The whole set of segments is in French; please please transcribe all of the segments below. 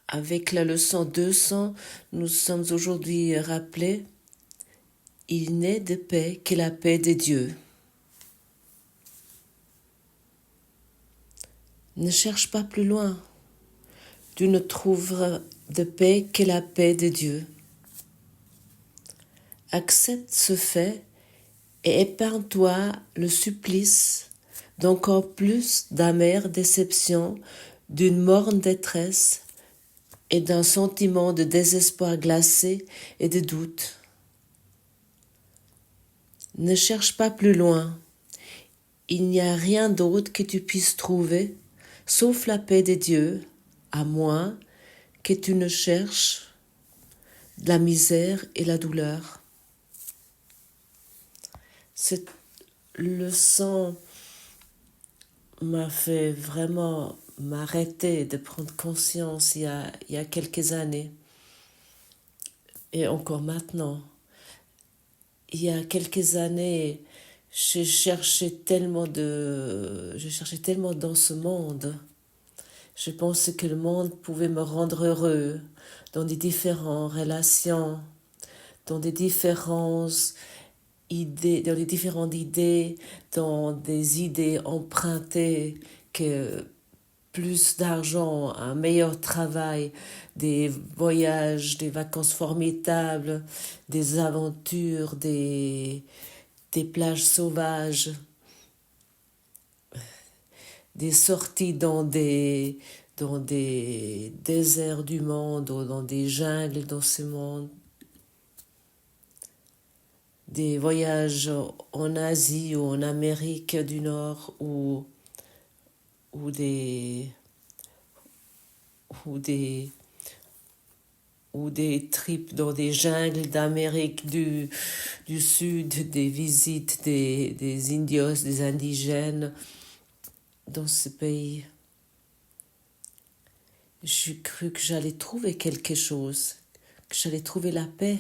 Avec la leçon 200, nous sommes aujourd'hui rappelés, il n'est de paix que la paix de Dieu. Ne cherche pas plus loin. Tu ne trouveras de paix que la paix de Dieu. Accepte ce fait et épargne-toi le supplice d'encore plus d'amères déceptions, d'une morne détresse et d'un sentiment de désespoir glacé et de doute. Ne cherche pas plus loin. Il n'y a rien d'autre que tu puisses trouver, sauf la paix de Dieu, à moins que tu ne cherches la misère et la douleur. Cette leçon m'a fait vraiment m'arrêter de prendre conscience il y a quelques années et encore maintenant. Il y a quelques années, je cherchais tellement dans ce monde. Je pensais que le monde pouvait me rendre heureux dans des différentes relations, dans des différentes idées, dans des idées empruntées que plus d'argent, un meilleur travail, des voyages, des vacances formidables, des aventures, des plages sauvages, des sorties dans des déserts du monde ou dans des jungles dans ce monde, des voyages en Asie ou en Amérique du Nord ou des trips dans des jungles d'Amérique du Sud, des visites des indios, des indigènes dans ce pays. J'ai cru que j'allais trouver quelque chose, que j'allais trouver la paix.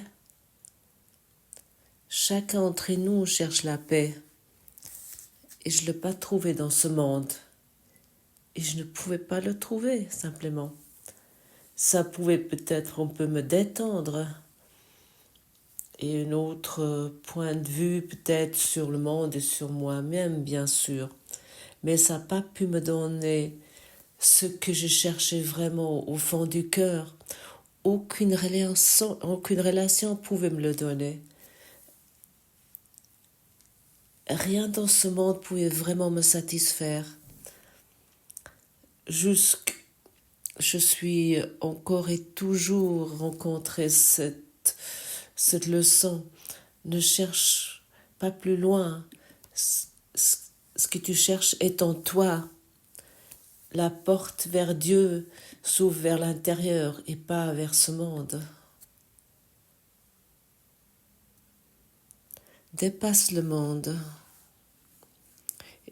Chacun d'entre nous cherche la paix. Et je ne l'ai pas trouvé dans ce monde. Et je ne pouvais pas le trouver, simplement. Ça pouvait peut-être un peu me détendre. Et un autre point de vue peut-être sur le monde et sur moi-même, bien sûr. Mais ça n'a pas pu me donner ce que je cherchais vraiment au fond du cœur. Aucune relation pouvait me le donner. Rien dans ce monde pouvait vraiment me satisfaire. Je suis encore et toujours rencontré cette leçon. Ne cherche pas plus loin. Ce que tu cherches est en toi. La porte vers Dieu s'ouvre vers l'intérieur et pas vers ce monde. Dépasse le monde.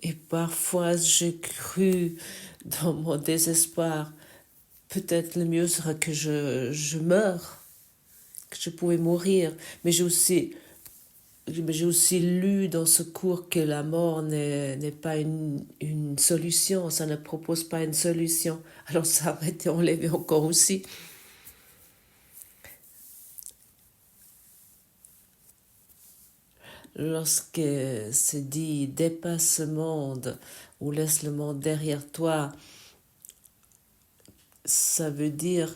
Et parfois j'ai cru dans mon désespoir, peut-être le mieux sera que je meure, que je pouvais mourir. Mais j'ai aussi lu dans ce cours que la mort n'est pas une solution, ça ne propose pas une solution. Alors ça a été enlevé encore aussi. Lorsque c'est dit dépasse ce monde ou laisse le monde derrière toi, ça veut dire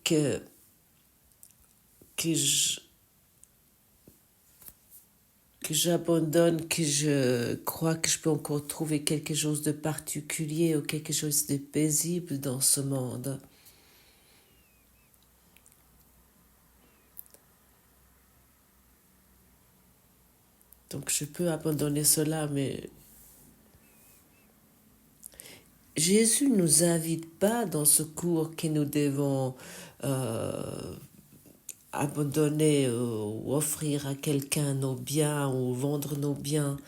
que j'abandonne, que je crois que je peux encore trouver quelque chose de particulier ou quelque chose de paisible dans ce monde. Donc je peux abandonner cela, mais Jésus ne nous invite pas dans ce cours que nous devons abandonner ou offrir à quelqu'un nos biens ou vendre nos biens,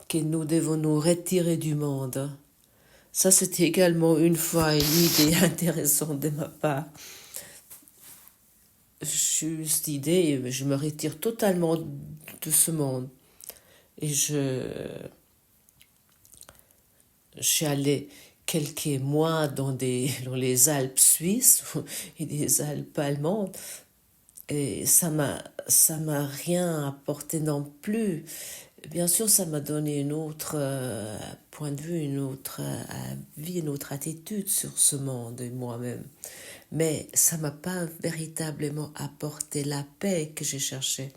que nous devons nous retirer du monde. Ça, c'était également une fois une idée intéressante de ma part. Juste idée, je me retire totalement de ce monde. Et je suis allée quelques mois dans les Alpes suisses et des Alpes allemandes. Et ça m'a rien apporté non plus. Bien sûr, ça m'a donné une autre point de vue, une autre vie, une autre attitude sur ce monde et moi-même. Mais ça m'a pas véritablement apporté la paix que j'ai cherchée.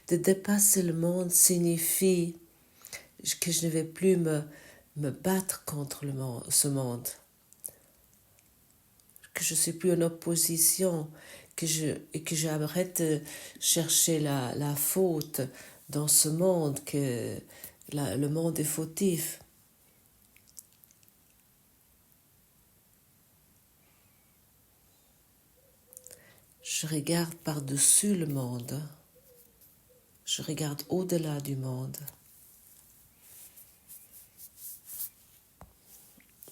De dépasser le monde signifie que je ne vais plus me battre contre ce monde, que je ne suis plus en opposition, et que j'arrête de chercher la faute dans ce monde, que le monde est fautif. Je regarde par-dessus le monde. Je regarde au-delà du monde.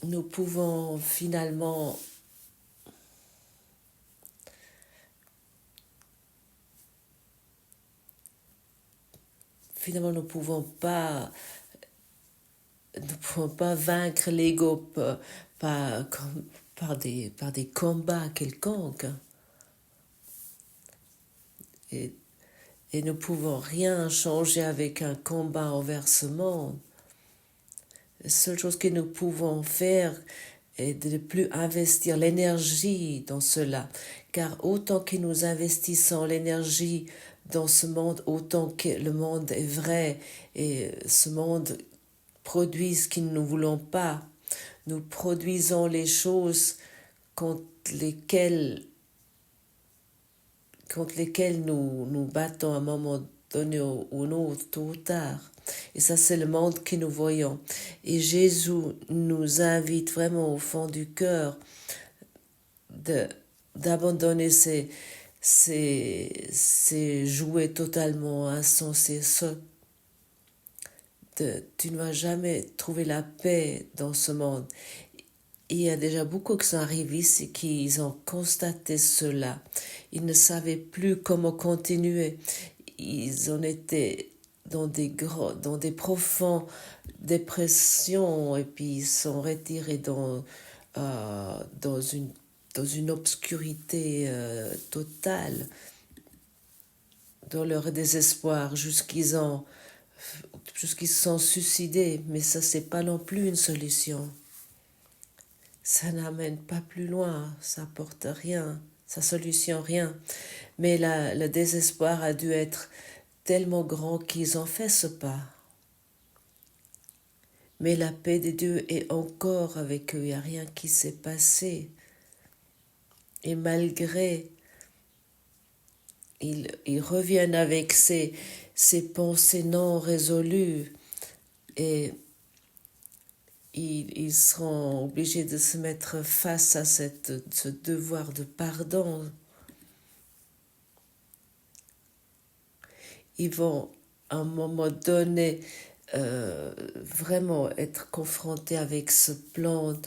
Nous pouvons finalement nous ne pouvons pas vaincre l'ego par des combats quelconques. Et nous ne pouvons rien changer avec un combat envers ce monde. La seule chose que nous pouvons faire est de ne plus investir l'énergie dans cela. Car autant que nous investissons l'énergie dans ce monde, autant que le monde est vrai et ce monde produit ce que nous ne voulons pas. Nous produisons les choses contre lesquelles nous battons à un moment donné ou un autre, tôt ou tard. Et ça, c'est le monde que nous voyons. Et Jésus nous invite vraiment au fond du cœur d'abandonner ces jouets totalement insensés. Tu ne vas jamais trouver la paix dans ce monde. Il y a déjà beaucoup qui sont arrivés ici qui ont constaté cela. Ils ne savaient plus comment continuer. Ils ont été dans des profondes dépressions et puis ils sont retirés dans une obscurité totale, dans leur désespoir, jusqu'ils se sont suicidés. Mais ça, c'est pas non plus une solution. Ça n'amène pas plus loin, ça apporte rien, ça solutionne rien. Mais le désespoir a dû être tellement grand qu'ils ont fait ce pas. Mais la paix de Dieu est encore avec eux, il n'y a rien qui s'est passé. Et malgré, ils reviennent avec ces pensées non résolues et ils seront obligés de se mettre face à ce devoir de pardon. Ils vont à un moment donné vraiment être confrontés avec ce plan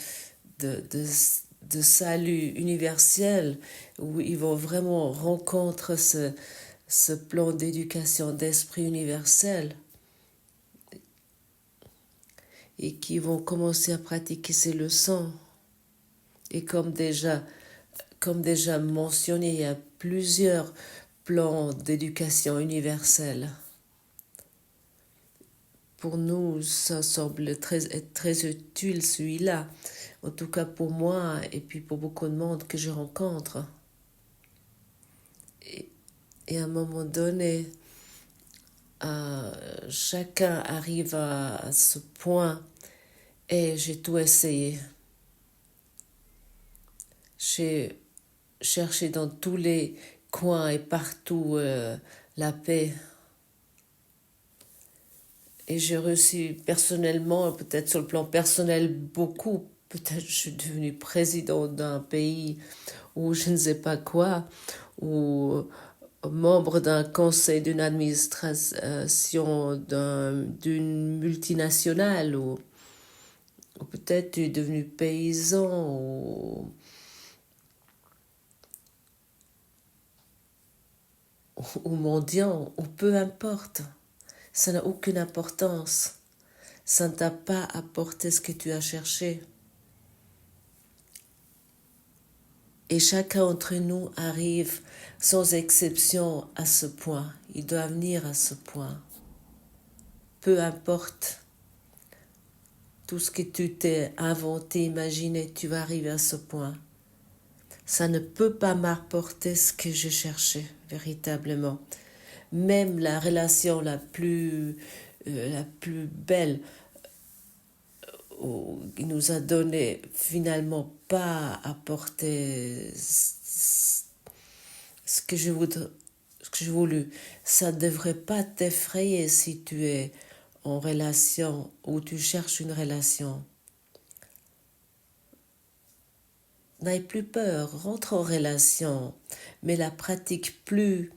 de salut universel où ils vont vraiment rencontrer ce plan d'éducation d'esprit universel et qui vont commencer à pratiquer ces leçons. Et comme déjà mentionné, il y a plusieurs plans d'éducation universelle. Pour nous, ça semble être très utile celui-là, en tout cas pour moi et puis pour beaucoup de monde que je rencontre. Et à un moment donné, chacun arrive à ce point et j'ai tout essayé. J'ai cherché dans tous les coins et partout la paix. Et j'ai reçu personnellement, peut-être sur le plan personnel, beaucoup. Peut-être je suis devenue présidente d'un pays ou je ne sais pas quoi, ou membre d'un conseil d'une administration d'une multinationale, ou peut-être tu es devenu paysan, ou mendiant, ou peu importe. Ça n'a aucune importance. Ça ne t'a pas apporté ce que tu as cherché. Et chacun d'entre nous arrive sans exception à ce point. Il doit venir à ce point. Peu importe tout ce que tu t'es inventé, imaginé, tu vas arriver à ce point. Ça ne peut pas m'apporter ce que je cherchais véritablement. Même la relation la plus belle qui nous a donné finalement pas apporté ce que je voulais. Ça ne devrait pas t'effrayer si tu es en relation ou tu cherches une relation. N'aie plus peur, rentre en relation, mais la pratique plus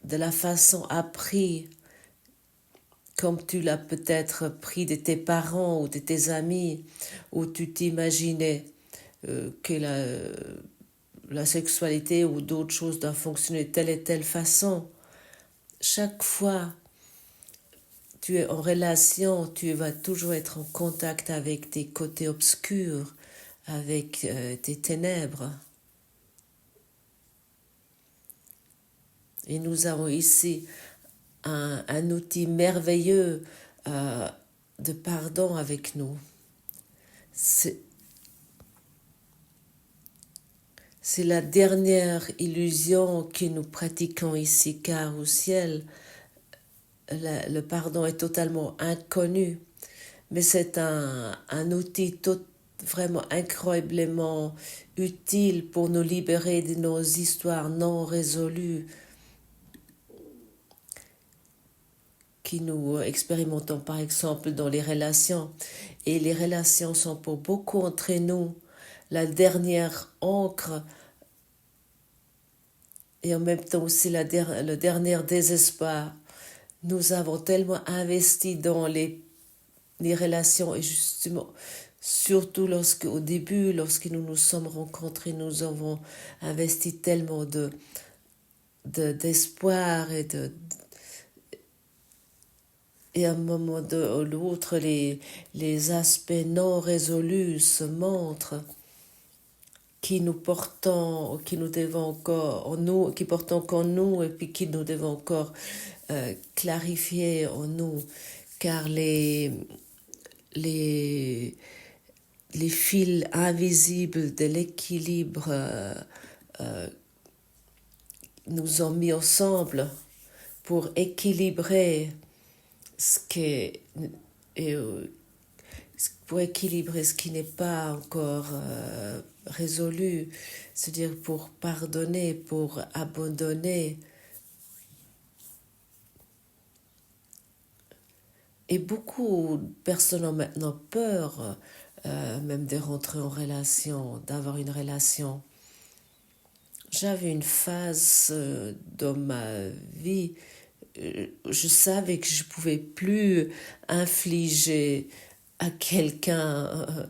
de la façon apprise, comme tu l'as peut-être pris de tes parents ou de tes amis, où tu t'imaginais que la sexualité ou d'autres choses doivent fonctionner de telle et telle façon. Chaque fois tu es en relation, tu vas toujours être en contact avec tes côtés obscurs, avec tes ténèbres. Et nous avons ici un outil merveilleux de pardon avec nous. C'est la dernière illusion que nous pratiquons ici, car au ciel, le pardon est totalement inconnu, mais c'est un outil vraiment incroyablement utile pour nous libérer de nos histoires non résolues qui nous expérimentons par exemple dans les relations. Et les relations sont pour beaucoup d'entre nous la dernière encre et en même temps aussi le dernier désespoir. Nous avons tellement investi dans les relations et justement, surtout au début, lorsque nous nous sommes rencontrés, nous avons investi tellement d'espoir et à un moment ou l'autre, les aspects non résolus se montrent qui nous portons, qui nous devons encore en nous, qui portons encore en nous et puis qui nous devons encore clarifier en nous, car les fils invisibles de l'équilibre nous ont mis ensemble pour équilibrer pour équilibrer ce qui n'est pas encore résolu, c'est-à-dire pour pardonner, pour abandonner. Et beaucoup de personnes ont maintenant peur même de rentrer en relation, d'avoir une relation. J'avais une phase dans ma vie, je savais que je ne pouvais plus infliger à quelqu'un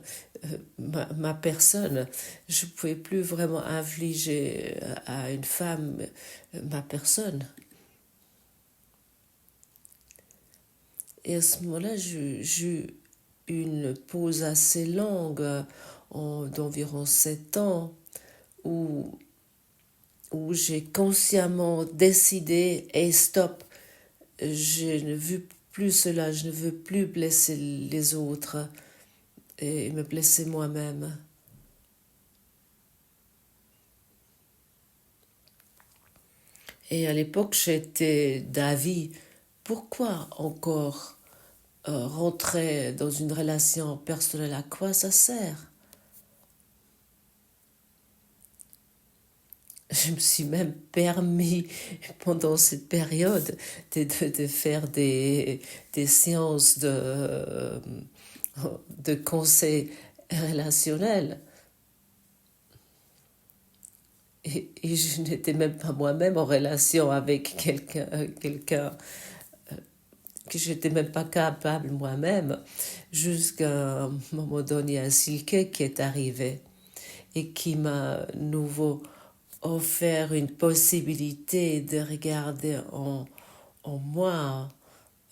ma personne. Je ne pouvais plus vraiment infliger à une femme ma personne. Et à ce moment-là, j'ai eu une pause assez longue, d'environ 7 ans, où j'ai consciemment décidé, et stop, je ne veux plus cela, je ne veux plus blesser les autres et me blesser moi-même. Et à l'époque, j'étais d'avis, pourquoi encore rentrer dans une relation personnelle, à quoi ça sert? Je me suis même permis pendant cette période de faire des séances de conseils relationnels. Et je n'étais même pas moi-même en relation avec quelqu'un que je n'étais même pas capable moi-même, jusqu'à un moment donné, un silke qui est arrivé et qui m'a nouveau offert une possibilité de regarder en moi,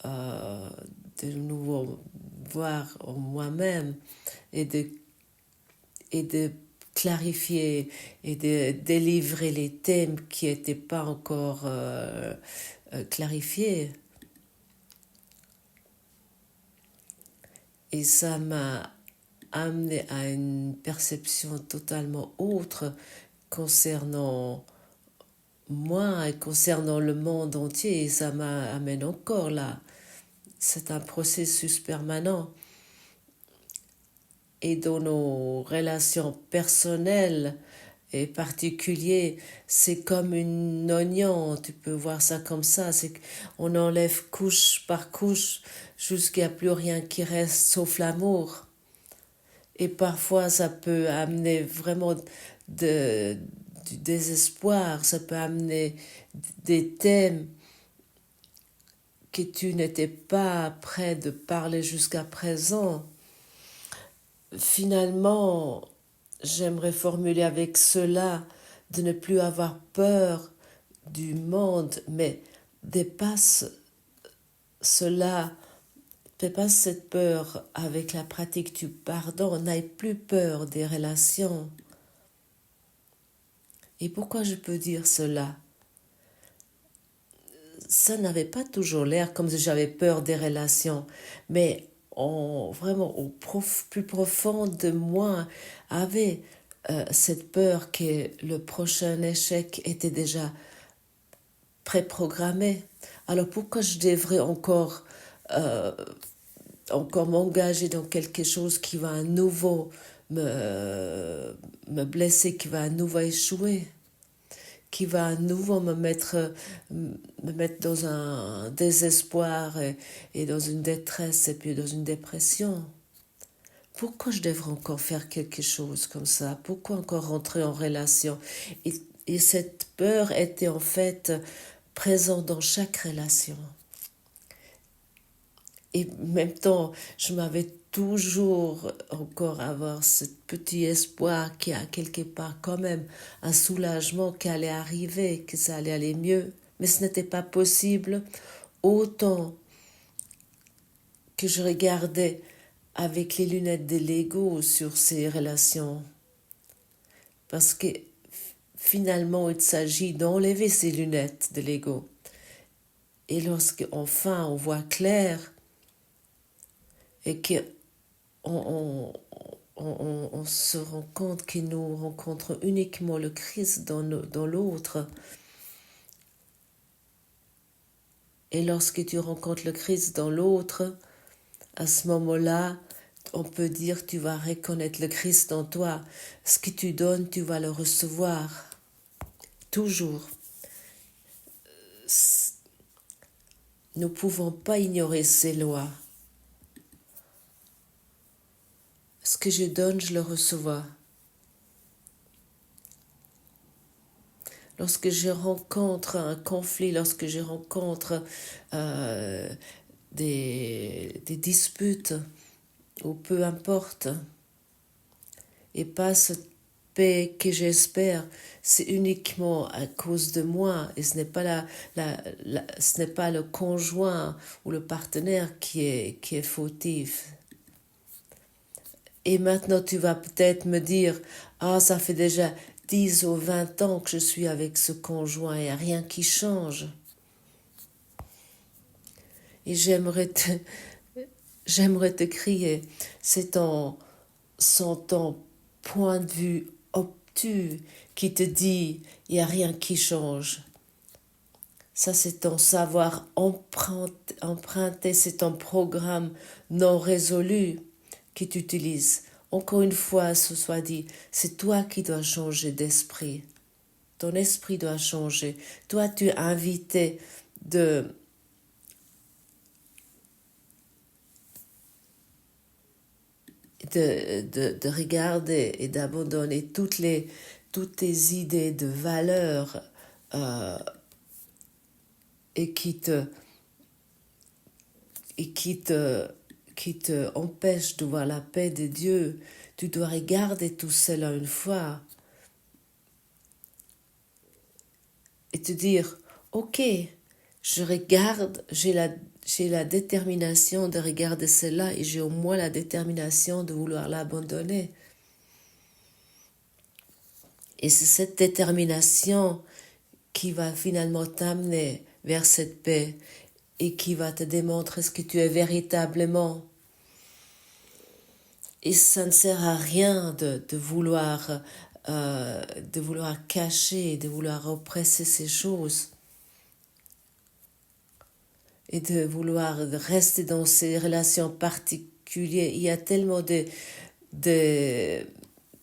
de nouveau voir en moi-même et de clarifier et de délivrer les thèmes qui n'étaient pas encore clarifiés. Et ça m'a amené à une perception totalement autre concernant moi et concernant le monde entier. Et ça m'amène encore là. C'est un processus permanent. Et dans nos relations personnelles et particulières, c'est comme une oignon, tu peux voir ça comme ça, c'est qu'on enlève couche par couche jusqu'à plus rien qui reste sauf l'amour. Et parfois ça peut amener vraiment du désespoir, ça peut amener des thèmes que tu n'étais pas prêt de parler jusqu'à présent. Finalement, j'aimerais formuler avec cela de ne plus avoir peur du monde, mais dépasse cela, dépasse cette peur avec la pratique du pardon, n'aie plus peur des relations. Et pourquoi je peux dire cela? Ça n'avait pas toujours l'air comme si j'avais peur des relations, mais vraiment au plus profond de moi avait cette peur que le prochain échec était déjà préprogrammé. Alors pourquoi je devrais encore m'engager dans quelque chose qui va à nouveau me blesser, qui va à nouveau échouer, qui va à nouveau me mettre dans un désespoir et dans une détresse et puis dans une dépression. Pourquoi je devrais encore faire quelque chose comme ça? Pourquoi encore rentrer en relation? Et cette peur était en fait présente dans chaque relation. Et en même temps, je m'avais toujours encore avoir ce petit espoir qu'il y a quelque part quand même un soulagement qui allait arriver, que ça allait aller mieux. Mais ce n'était pas possible autant que je regardais avec les lunettes de l'ego sur ces relations. Parce que finalement, il s'agit d'enlever ces lunettes de l'ego. Et lorsque enfin on voit clair, et qu'on se rend compte que nous rencontrons uniquement le Christ dans l'autre. Et lorsque tu rencontres le Christ dans l'autre, à ce moment-là, on peut dire que tu vas reconnaître le Christ en toi. Ce que tu donnes, tu vas le recevoir. Toujours. Nous ne pouvons pas ignorer ces lois. Ce que je donne, je le reçois. Lorsque je rencontre un conflit, lorsque je rencontre des disputes, ou peu importe, et pas cette paix que j'espère, c'est uniquement à cause de moi, et ce n'est pas ce n'est pas le conjoint ou le partenaire qui est fautif. Et maintenant, tu vas peut-être me dire, ça fait déjà 10 ou 20 ans que je suis avec ce conjoint, il n'y a rien qui change. Et j'aimerais te crier, c'est ton point de vue obtus qui te dit, il n'y a rien qui change. Ça, c'est ton savoir emprunté, c'est ton programme non résolu que tu utilises. Encore une fois, ce soit dit, c'est toi qui dois changer d'esprit. Ton esprit doit changer. Toi, tu es invité de regarder et d'abandonner toutes tes idées de valeur et qui te empêche de voir la paix de Dieu. Tu dois regarder tout cela une fois et te dire, ok, je regarde, j'ai la détermination de regarder cela et j'ai au moins la détermination de vouloir l'abandonner. Et c'est cette détermination qui va finalement t'amener vers cette paix et qui va te démontrer ce que tu es véritablement. Et ça ne sert à rien de vouloir cacher, de vouloir oppresser ces choses et de vouloir rester dans ces relations particulières. Il y a tellement de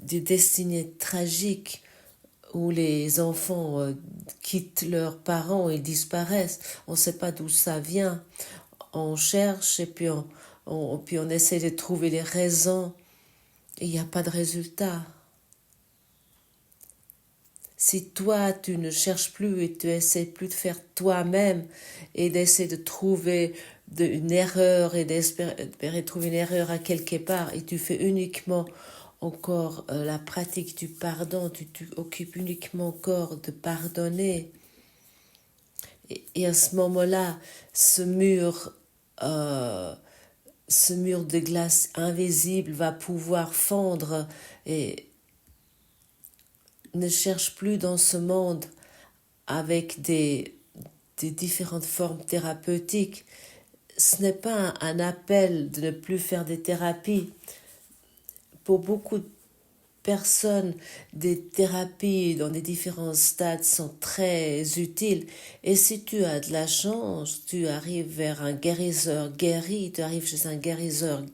destinées tragiques où les enfants quittent leurs parents et disparaissent. On ne sait pas d'où ça vient. On cherche et puis on essaie de trouver les raisons et il n'y a pas de résultat. Si toi, tu ne cherches plus et tu essaies plus de faire toi-même et d'essayer de trouver une erreur et d'espérer trouver une erreur à quelque part et tu fais uniquement encore la pratique du pardon, tu t'occupes uniquement encore de pardonner. Et à ce moment-là, ce mur de glace invisible va pouvoir fondre et ne cherche plus dans ce monde avec des différentes formes thérapeutiques. Ce n'est pas un appel de ne plus faire des thérapies. Pour beaucoup de personnes, des thérapies dans des différents stades sont très utiles. Et si tu as de la chance, tu arrives vers un guérisseur guéri, tu arrives chez un guérisseur,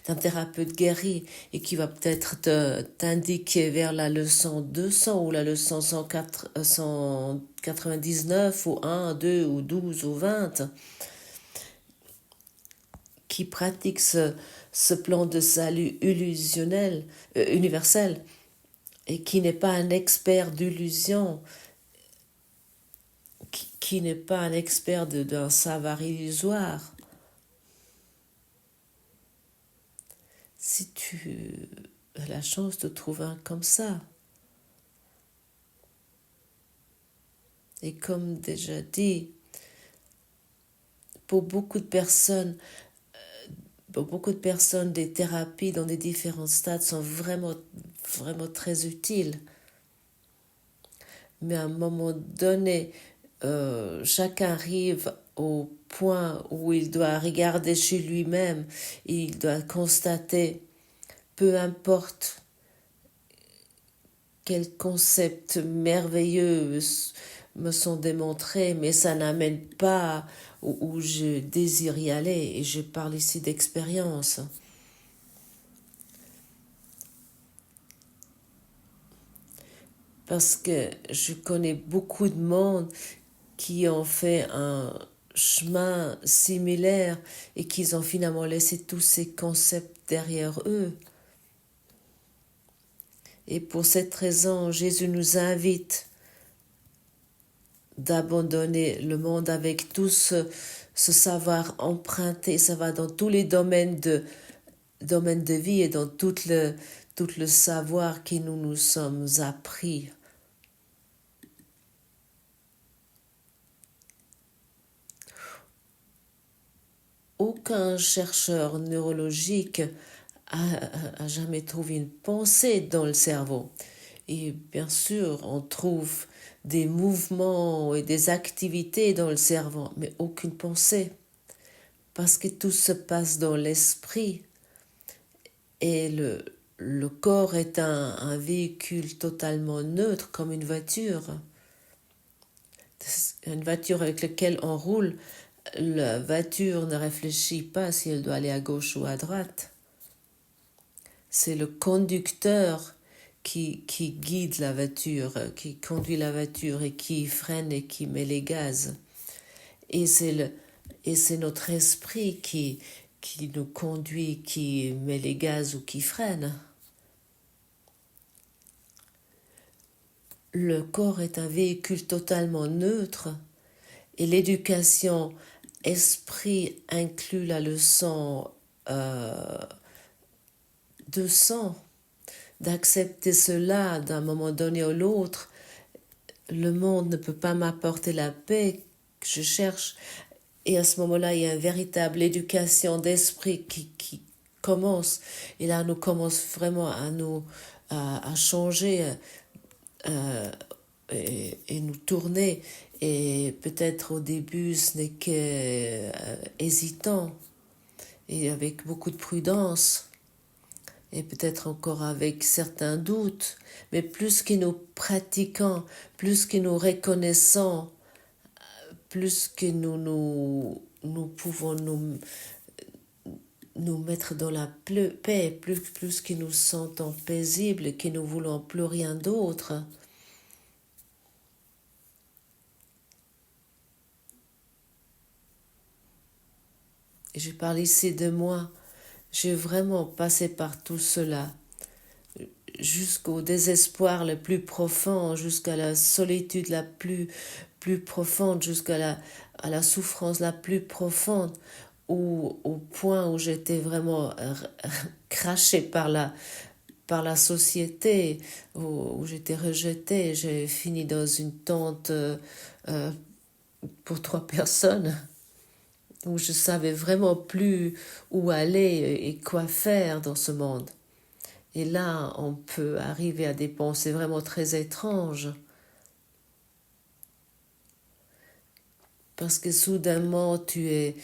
un thérapeute guéri, et qui va peut-être t'indiquer vers la leçon 200 ou la leçon 199 ou 1, 2 ou 12 ou 20, qui pratique ce plan de salut illusionnel, universel, et qui n'est pas un expert d'illusion, qui n'est pas un expert d'un savoir illusoire. Si tu as la chance de trouver un comme ça, et comme déjà dit, pour beaucoup de personnes, des thérapies dans des différents stades sont vraiment, vraiment très utiles. Mais à un moment donné, chacun arrive au point où il doit regarder chez lui-même, il doit constater, peu importe quels concepts merveilleux me sont démontrés, mais ça n'amène pas où je désire y aller, et je parle ici d'expérience. Parce que je connais beaucoup de monde qui ont fait un chemin similaire et qui ont finalement laissé tous ces concepts derrière eux. Et pour cette raison, Jésus nous invite d'abandonner le monde avec tout ce savoir emprunté. Ça va dans tous les domaines de vie et dans tout le savoir que nous sommes appris. Aucun chercheur neurologique a jamais trouvé une pensée dans le cerveau. Et bien sûr, on trouve des mouvements et des activités dans le cerveau, mais aucune pensée. Parce que tout se passe dans l'esprit. Et le corps est un véhicule totalement neutre, comme une voiture. Une voiture avec laquelle on roule, la voiture ne réfléchit pas si elle doit aller à gauche ou à droite. C'est le conducteur qui guide la voiture, qui conduit la voiture et qui freine et qui met les gaz. Et c'est notre esprit qui nous conduit, qui met les gaz ou qui freine. Le corps est un véhicule totalement neutre et l'éducation esprit inclut la leçon 200, d'accepter cela d'un moment donné à l'autre. Le monde ne peut pas m'apporter la paix que je cherche. Et à ce moment-là, il y a une véritable éducation d'esprit qui commence. Et là, nous commence vraiment à changer euh, et nous tourner. Et peut-être au début, ce n'est que hésitant et avec beaucoup de prudence et peut-être encore avec certains doutes, mais plus que nous pratiquons, plus que nous reconnaissons, plus que nous pouvons nous mettre dans la paix, plus que nous sentons paisibles, que nous voulons plus rien d'autre. Et je parle ici de moi. J'ai vraiment passé par tout cela, jusqu'au désespoir le plus profond, jusqu'à la solitude la plus profonde, jusqu'à à la souffrance la plus profonde, au point où j'étais vraiment crachée par la société, où j'étais rejetée. J'ai fini dans une tente pour 3 personnes, où je savais vraiment plus où aller et quoi faire dans ce monde. Et là, on peut arriver à des pensées vraiment très étranges. Parce que soudainement, tu es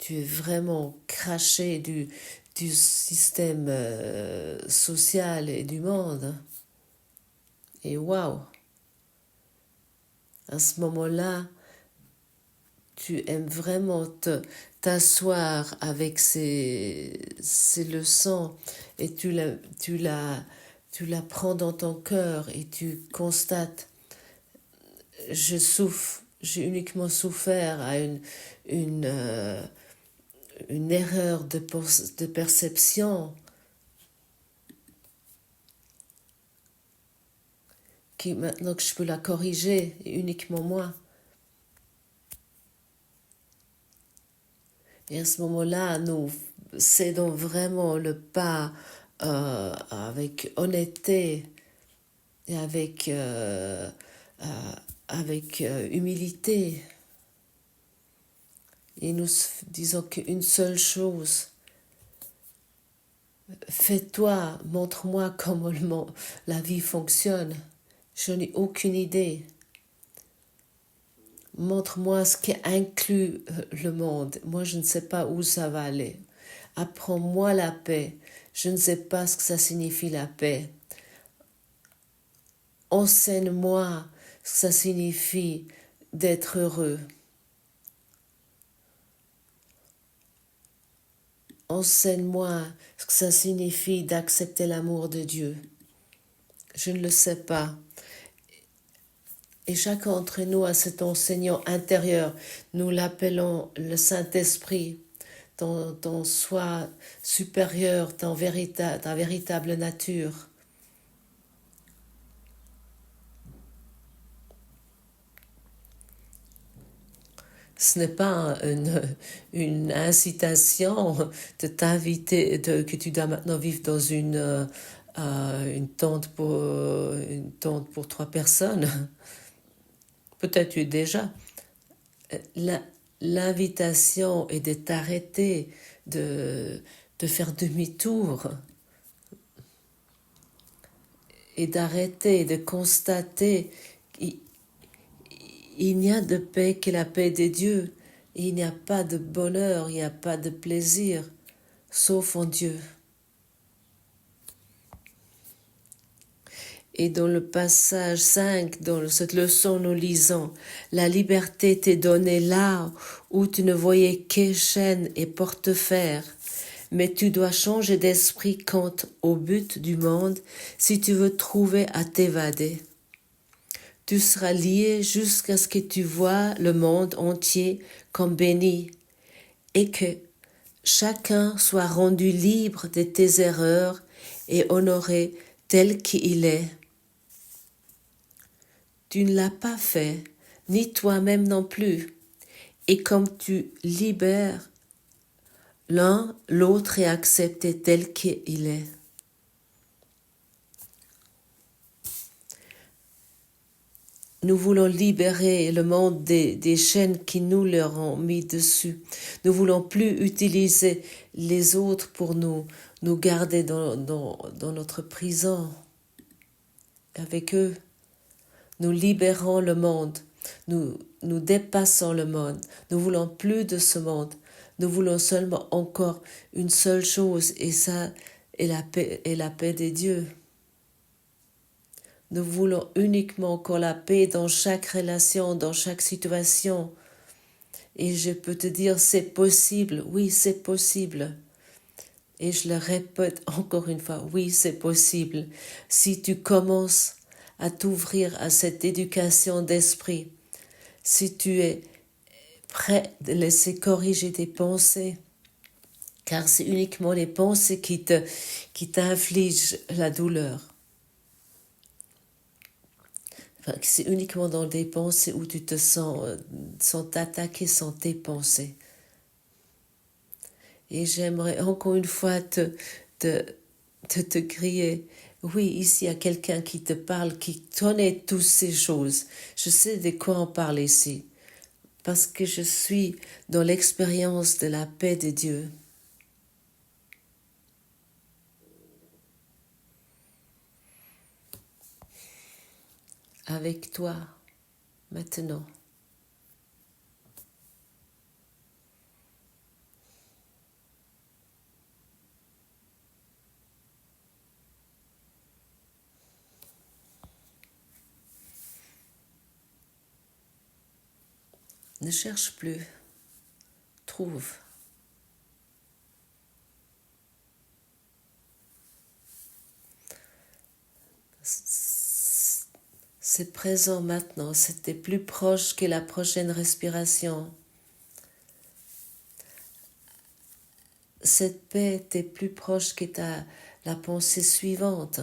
vraiment craché du système social et du monde. Et waouh! À ce moment-là, tu aimes vraiment t'asseoir avec ces leçons et tu la prends dans ton cœur et tu constates, j'ai uniquement souffert à une erreur de perception qui maintenant que je peux la corriger, uniquement moi. Et à ce moment-là, nous cédons vraiment le pas avec honnêteté et avec humilité. Et nous disons qu'une seule chose, fais-toi, montre-moi comment la vie fonctionne. Je n'ai aucune idée. Montre-moi ce qui inclut le monde. Moi, je ne sais pas où ça va aller. Apprends-moi la paix. Je ne sais pas ce que ça signifie la paix. Enseigne-moi ce que ça signifie d'être heureux. Enseigne-moi ce que ça signifie d'accepter l'amour de Dieu. Je ne le sais pas. Et chacun d'entre nous a cet enseignant intérieur. Nous l'appelons le Saint-Esprit, ton soi supérieur, ta véritable nature. Ce n'est pas une incitation de t'inviter, que tu dois maintenant vivre dans une tente pour 3 personnes. Peut-être tu es déjà. L'invitation est de t'arrêter, de faire demi-tour et d'arrêter, de constater il n'y a de paix que la paix de Dieu. Il n'y a pas de bonheur, il n'y a pas de plaisir, sauf en Dieu. Et dans le passage 5, dans cette leçon, nous lisons « La liberté t'est donnée là où tu ne voyais que chaînes et porte-fer. Mais tu dois changer d'esprit quant au but du monde si tu veux trouver à t'évader. Tu seras lié jusqu'à ce que tu vois le monde entier comme béni et que chacun soit rendu libre de tes erreurs et honoré tel qu'il est. Tu ne l'as pas fait, ni toi-même non plus. Et comme tu libères l'un, l'autre est accepté tel qu'il est. Nous voulons libérer le monde des chaînes qui nous leur ont mis dessus. Nous voulons plus utiliser les autres pour nous garder dans notre prison. avec eux. Nous libérons le monde. Nous dépassons le monde. Nous voulons plus de ce monde. Nous voulons seulement encore une seule chose, et ça est la paix de Dieu. Nous voulons uniquement encore la paix dans chaque relation, dans chaque situation. Et je peux te dire, c'est possible. Oui, c'est possible. Et je le répète encore une fois, oui, c'est possible. Si tu commences à t'ouvrir à cette éducation d'esprit, si tu es prêt de laisser corriger tes pensées, car c'est uniquement les pensées qui t'infligent la douleur. Enfin, c'est uniquement dans des pensées où tu te sens attaqué, sans tes pensées. Et j'aimerais encore une fois te crier, oui, ici il y a quelqu'un qui te parle, qui connaît toutes ces choses. Je sais de quoi on parle ici, parce que je suis dans l'expérience de la paix de Dieu. Avec toi, maintenant. Ne cherche plus, trouve. C'est présent maintenant, c'était plus proche que la prochaine respiration. Cette paix était plus proche que la pensée suivante.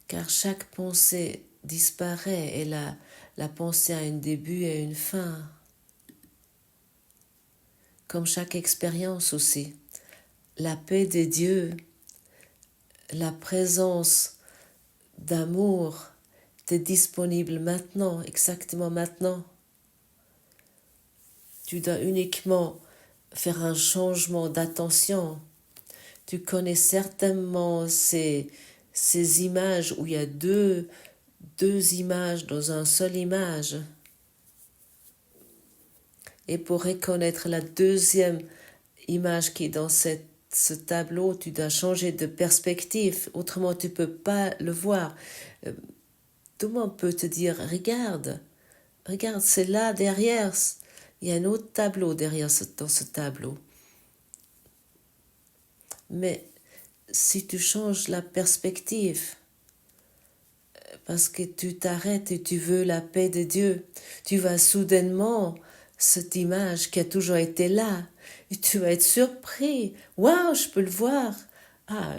Car chaque pensée disparaît et la pensée a un début et une fin. Comme chaque expérience aussi. La paix de Dieu, la présence d'amour est disponible maintenant, exactement maintenant. Tu dois uniquement faire un changement d'attention. Tu connais certainement ces images où il y a deux images dans une seule image. Et pour reconnaître la deuxième image qui est dans ce tableau, tu dois changer de perspective. Autrement, tu ne peux pas le voir. Tout le monde peut te dire, regarde, c'est là derrière. Il y a un autre tableau derrière dans ce tableau. Mais si tu changes la perspective, parce que tu t'arrêtes et tu veux la paix de Dieu, tu vas soudainement cette image qui a toujours été là, et tu vas être surpris. Waouh, je peux le voir. Ah,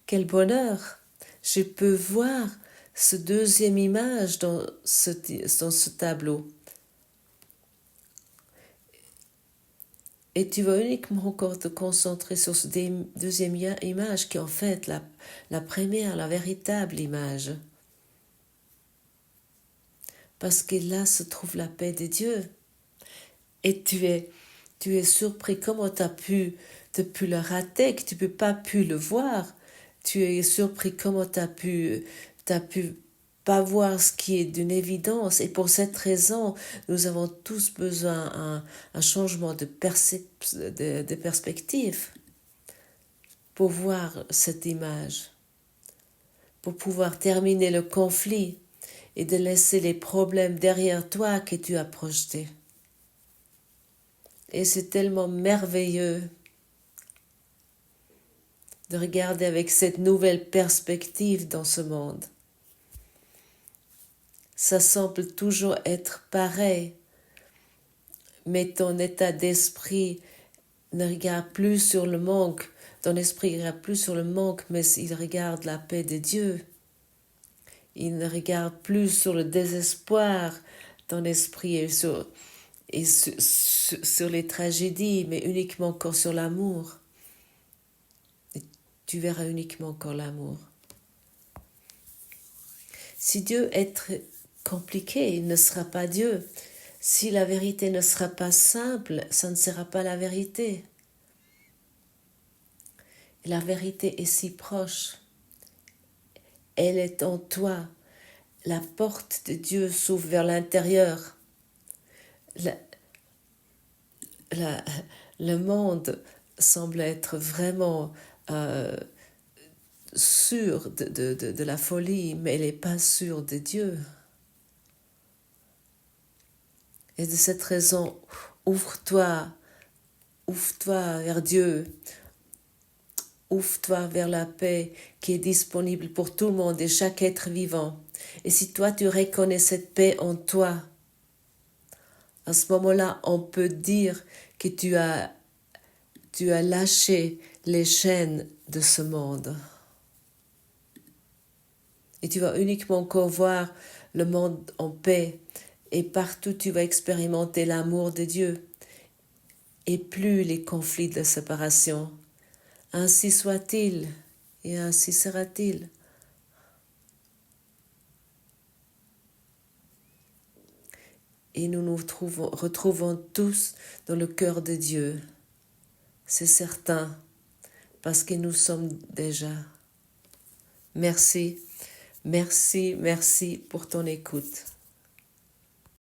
quel bonheur. Je peux voir ce deuxième image dans ce tableau. Et tu vas uniquement encore te concentrer sur cette deuxième image qui est en fait la première, la véritable image. Parce que là se trouve la paix de Dieu. Et tu es surpris comment tu as pu le rater, que tu peux pas pu le voir. Tu es surpris comment tu as pu pas voir ce qui est d'une évidence. Et pour cette raison, nous avons tous besoin d'un changement de perspective pour voir cette image, pour pouvoir terminer le conflit et de laisser les problèmes derrière toi que tu as projetés. Et c'est tellement merveilleux de regarder avec cette nouvelle perspective dans ce monde. Ça semble toujours être pareil, mais ton état d'esprit ne regarde plus sur le manque. Ton esprit ne regarde plus sur le manque, mais il regarde la paix de Dieu. Il ne regarde plus sur le désespoir. Ton esprit est sur les tragédies, mais uniquement encore sur l'amour. Et tu verras uniquement encore l'amour. Si Dieu est très compliqué, il ne sera pas Dieu. Si la vérité ne sera pas simple, ça ne sera pas la vérité. La vérité est si proche. Elle est en toi. La porte de Dieu s'ouvre vers l'intérieur. Le monde semble être vraiment sûr de la folie, mais elle n'est pas sûre de Dieu. Et de cette raison, ouvre-toi vers Dieu. Ouvre-toi vers la paix qui est disponible pour tout le monde et chaque être vivant. Et si toi tu reconnais cette paix en toi, à ce moment-là, on peut dire que tu as lâché les chaînes de ce monde. Et tu vas uniquement encore voir le monde en paix. Et partout, tu vas expérimenter l'amour de Dieu. Et plus les conflits de séparation. Ainsi soit-il, et ainsi sera-t-il. Et nous nous retrouvons tous dans le cœur de Dieu. C'est certain, parce que nous sommes déjà. Merci, merci, merci pour ton écoute.